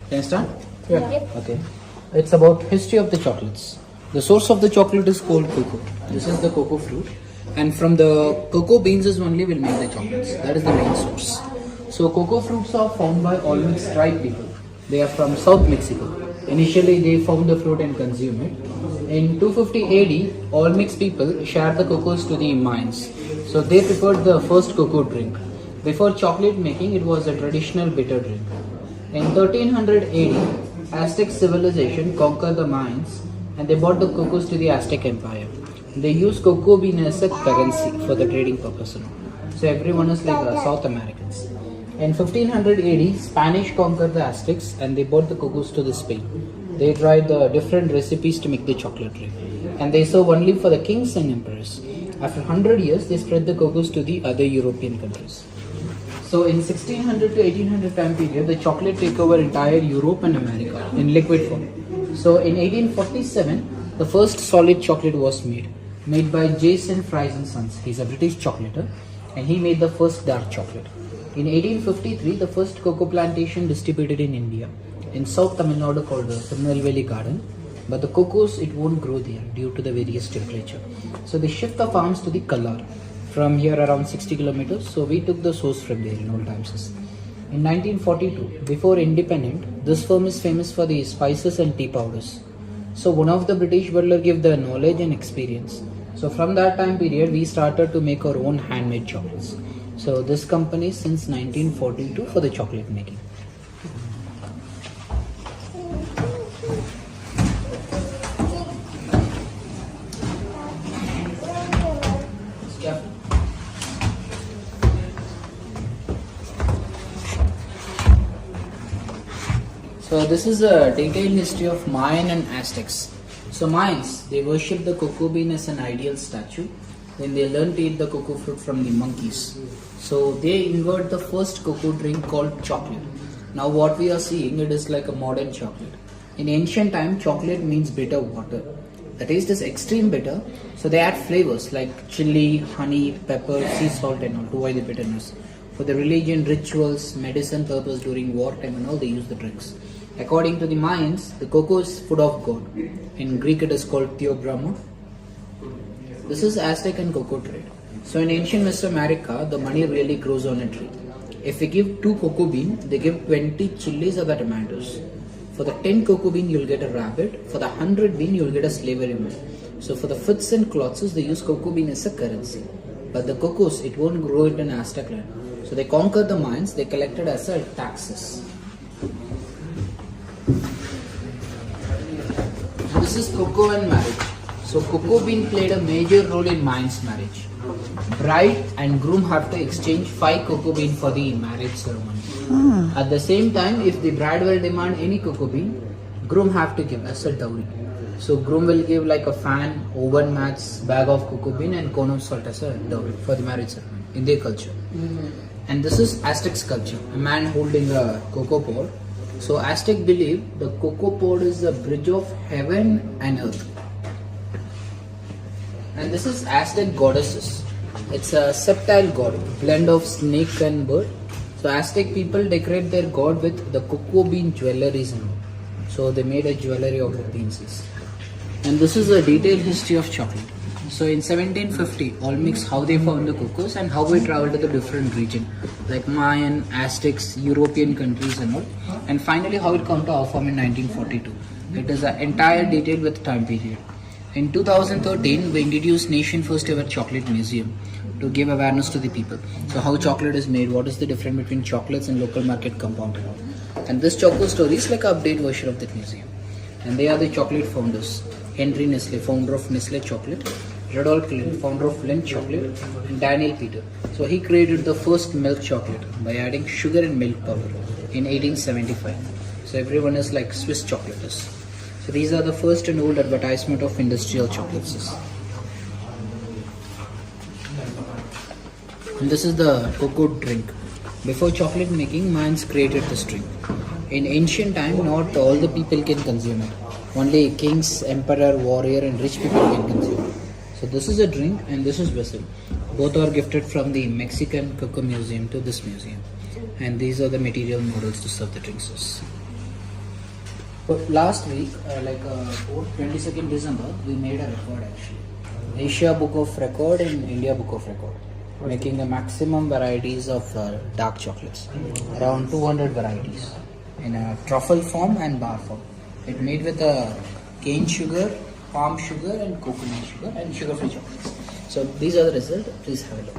Can I start? Yeah. Okay. It's about history of the chocolates. The source of the chocolate is called cocoa. This is the cocoa fruit, and from the cocoa beans is only will make the chocolates. That is the main source. So cocoa fruits are found by Olmec tribe people. They are from South Mexico. Initially, they found the fruit and consume it. In 250 AD, Olmec people shared the cocos to the Mayans. So they prepared the first cocoa drink. Before chocolate making, it was a traditional bitter drink. In 1300 AD, Aztec civilization conquered the Mayans and they brought the cocos to the Aztec Empire. They used cocoa bean as a currency for the trading purpose. So everyone is like South Americans. In 1500 AD, Spanish conquered the Aztecs and they brought the cocos to the Spain. They tried the different recipes to make the chocolate drink, and they serve only for the kings and emperors. After 100 years, they spread the cocos to the other European countries. So in 1600 to 1800 time period, the chocolate took over entire Europe and America in liquid form. So in 1847, the first solid chocolate was made by Jason Fries and Sons. He's a British chocolater, and he made the first dark chocolate. In 1853, the first cocoa plantation distributed in India, in South Tamil Nadu called the Tirunelveli Garden. But the cocos, it won't grow there due to the various temperature. So they shift the farms to the Kallar, from here around 60 kilometers. So we took the source from there in old times. In 1942, before independent, this firm is famous for the spices and tea powders. So one of the British butler gave the knowledge and experience. So from that time period, we started to make our own handmade chocolates. So this company since 1942 for the chocolate making. So this is a detailed history of Mayan and Aztecs. So Mayans, they worship the cocoa bean as an ideal statue. Then they learn to eat the cocoa fruit from the monkeys. So they invert the first cocoa drink called chocolate. Now what we are seeing, it is like a modern chocolate. In ancient time, chocolate means bitter water. The taste is extreme bitter. So they add flavors like chili, honey, pepper, sea salt and all to avoid the bitterness. For the religion, rituals, medicine purpose during wartime and all, they use the drinks. According to the Mayans, the cocoa is food of God. In Greek, it is called Theobrahma. This is Aztec and cocoa trade. So in ancient West America, the money really grows on a tree. If we give 2 cocoa beans, they give 20 chilies or the tomatoes. For the 10 cocoa bean, you'll get a rabbit. For the 100 bean, you'll get a slavery man. So for the fits and clothes, they use cocoa bean as a currency. But the cocos, it won't grow it in Aztec land. So they conquered the Mayans, they collected as a taxes. This is cocoa and marriage. So cocoa bean played a major role in Mayans marriage. Bride and groom have to exchange 5 cocoa bean for the marriage ceremony. At the same time, if the bride will demand any cocoa bean, groom have to give as a dowry. So groom will give like a fan, oven mats, bag of cocoa bean and cone of salt as a dowry for the marriage ceremony in their culture. And this is Aztec's culture, a man holding a cocoa pod. So Aztec believe the cocoa pod is the bridge of heaven and earth. And this is Aztec goddesses. It's a septile god, blend of snake and bird. So Aztec people decorate their god with the cocoa bean jewelries and all. So they made a jewelry of the beans. And this is a detailed history of chocolate. So in 1750, Olmecs, how they found the cocos and how we traveled to the different region like Mayan, Aztecs, European countries and all. And finally how it come to our form in 1942. It is an entire detail with time period. In 2013, we introduced nation first ever chocolate museum to give awareness to the people. So how chocolate is made, what is the difference between chocolates and local market compound and all. And this Choco Story is like an update version of that museum. And they are the chocolate founders. Henry Nestle, founder of Nestle Chocolate. Rudolph Lindt, founder of Lindt Chocolate. And Daniel Peter. So he created the first milk chocolate by adding sugar and milk powder in 1875. So everyone is like Swiss chocolaters. So these are the first and old advertisement of industrial chocolates. And this is the cocoa drink. Before chocolate making, Mayans created this drink. In ancient time, not all the people can consume it. Only kings, emperor, warrior and rich people can consume it. So this is a drink and this is vessel. Both are gifted from the Mexican Cocoa Museum to this museum. And these are the material models to serve the drinks. But last week, 22nd December, we made a record actually. Asia Book of Record and India Book of Record. Making the maximum varieties of dark chocolates. Around 200 varieties. In a truffle form and bar form. It made with cane sugar, palm sugar and coconut sugar and sugar-free chocolates. So these are the results. Please have a look.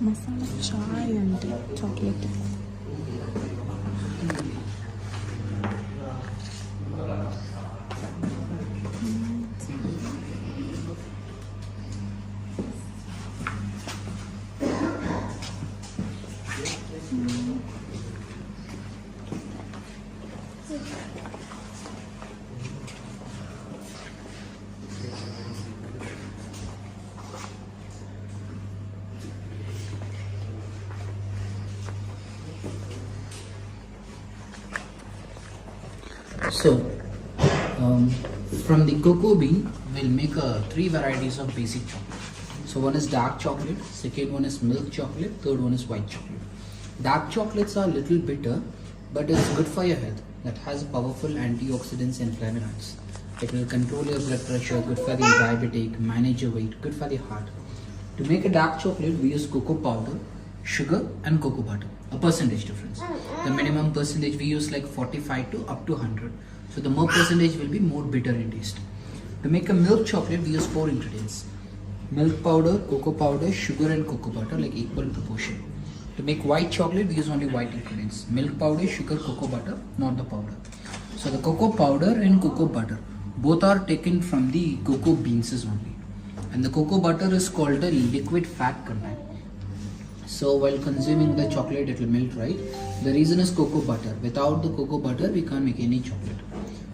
Masala chai and chocolate. So, from the cocoa bean, we'll make 3 varieties of basic chocolate. So one is dark chocolate, second one is milk chocolate, third one is white chocolate. Dark chocolates are a little bitter, but it's good for your health. That has powerful antioxidants and flavonoids. It will control your blood pressure, good for the diabetic, manage your weight, good for the heart. To make a dark chocolate, we use cocoa powder, sugar and cocoa butter. A percentage difference. The minimum percentage we use like 45 to up to 100. So the more percentage will be more bitter in taste. To make a milk chocolate, we use 4 ingredients. Milk powder, cocoa powder, sugar and cocoa butter like equal proportion. To make white chocolate, we use only white ingredients. Milk powder, sugar, cocoa butter, not the powder. So the cocoa powder and cocoa butter, both are taken from the cocoa beans only. And the cocoa butter is called a liquid fat content. So while consuming the chocolate, it will melt, right? The reason is cocoa butter. Without the cocoa butter, we can't make any chocolate.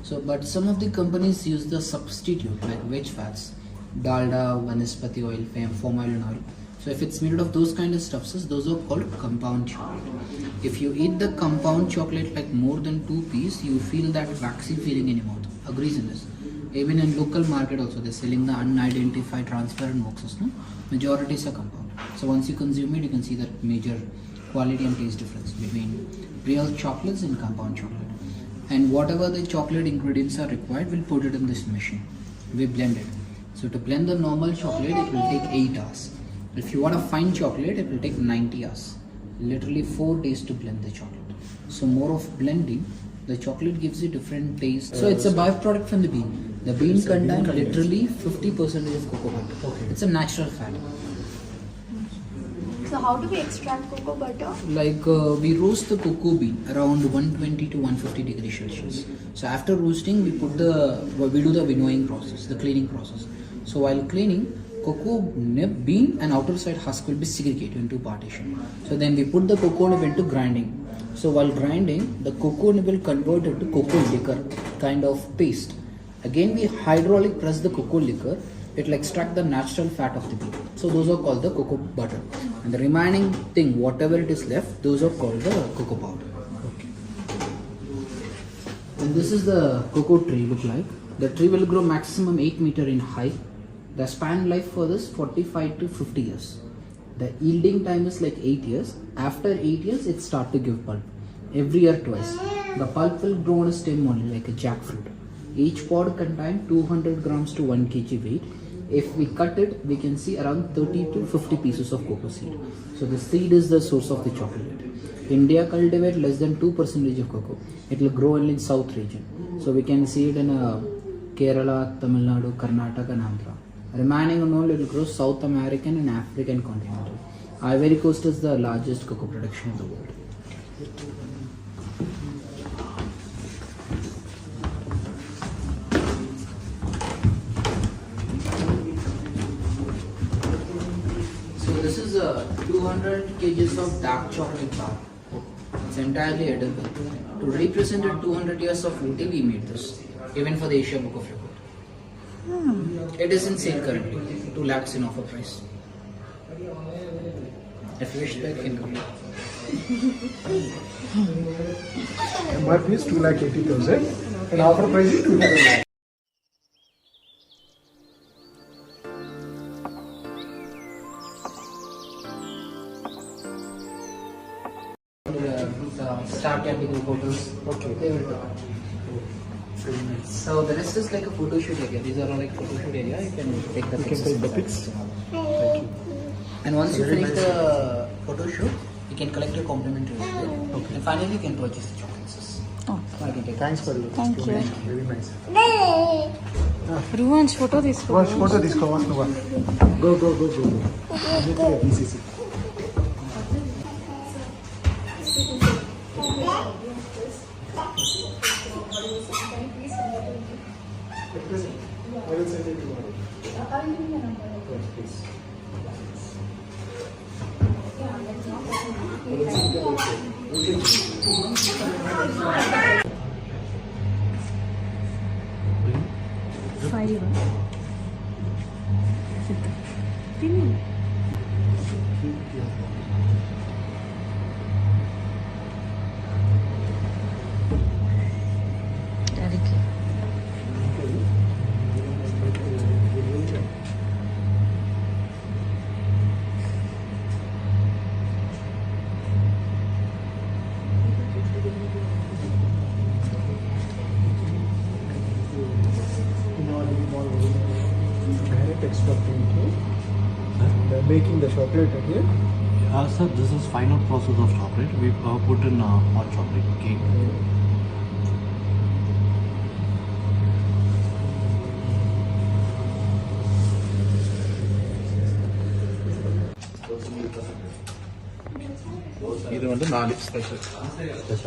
So, but some of the companies use the substitute like veg fats, dalda, vanaspati oil, palm oil, oil. So if it's made of those kind of stuffs, those are called compound chocolate. If you eat the compound chocolate like more than 2 pieces, you feel that waxy feeling in your mouth. Agrees in this. Even in local market also, they're selling the unidentified transparent boxes. No? Majority is a compound. So once you consume it, you can see that major quality and taste difference between real chocolates and compound chocolate. And whatever the chocolate ingredients are required, we'll put it in this machine. We blend it. So to blend the normal chocolate, it will take 8 hours. If you want a fine chocolate, it will take 90 hours. Literally 4 days to blend the chocolate. So more of blending, the chocolate gives you different taste. So it's a byproduct from the bean. The bean contains literally 50% of cocoa butter. Okay. It's a natural fat. So how do we extract cocoa butter? Like we roast the cocoa bean around 120 to 150 degrees Celsius. So after roasting, we do the winnowing process, the cleaning process. So while cleaning, cocoa nib, bean and outer side husk will be segregated into partition. So then we put the cocoa nib into grinding. So while grinding, the cocoa nib will convert into cocoa liquor kind of paste. Again, we hydraulic press the cocoa liquor. It will extract the natural fat of the bean. So those are called the cocoa butter. And the remaining thing, whatever it is left, those are called the cocoa powder. Okay. And this is the cocoa tree look like. The tree will grow maximum 8 meters in height. The span life for this 45 to 50 years. The yielding time is like 8 years. After 8 years, it starts to give pulp. Every year twice. The pulp will grow on a stem only like a jackfruit. Each pod contains 200 grams to 1 kg weight. If we cut it, we can see around 30 to 50 pieces of cocoa seed. So the seed is the source of the chocolate. India cultivates less than 2% of cocoa. It will grow only in south region. So we can see it in Kerala, Tamil Nadu, Karnataka and Andhra. Remaining on all, it will grow South American and African continental. Ivory Coast is the largest cocoa production in the world. This is 200 kgs of dark chocolate bar. It's entirely edible. To represent the 200 years of Ooty, we made this, even for the Asia Book of Record. It is in sale currently, 2 lakhs in offer price. If you wish to, it can come. MRP is 2,80,000 and offer price is 2,000. the star category photos. Okay. They will do. So the rest is like a photo shoot area. These are all like photo shoot area. You can take the You can pictures. take the pics. Thank you. And once you Very finish nice. the photo shoot, you can collect your complimentary bill. Okay. And finally you can purchase the chocolates. Oh. I can take Thanks for your Thank you. explanation. Very nice. Ruan's photo తీసుకో. Watch photo తీసుకోవా నువ్వు. Go. Immediately BCC. I will send it to you. Yes, please. Five. తిని. డాడీకి. Direct extracting here. And making the chocolate here. Sir, this is final process of chocolate. We put in hot chocolate cake. இது வந்து 4 special Special.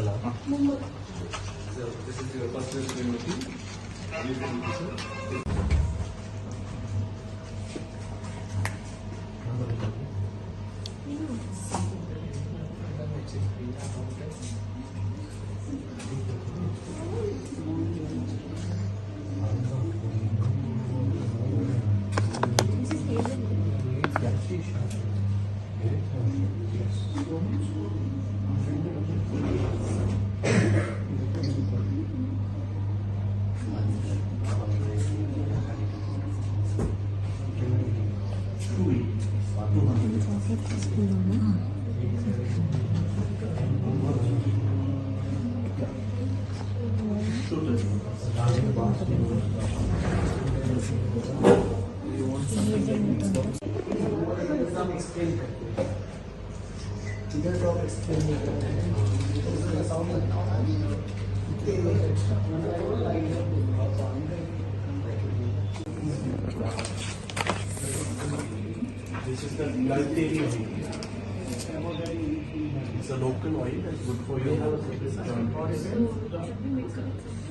This is the Lollipops oil. It's a local oil that's good for your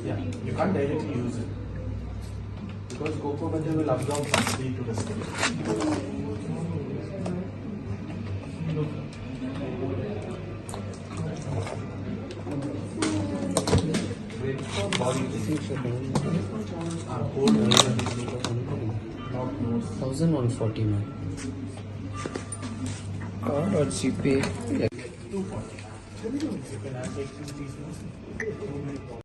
yeah, you can't directly use it because cocoa butter will absorb heat to the skin. Great for body things. Cold weather is not nose. 1140 man. Card or GPay? You can add like 2 pieces.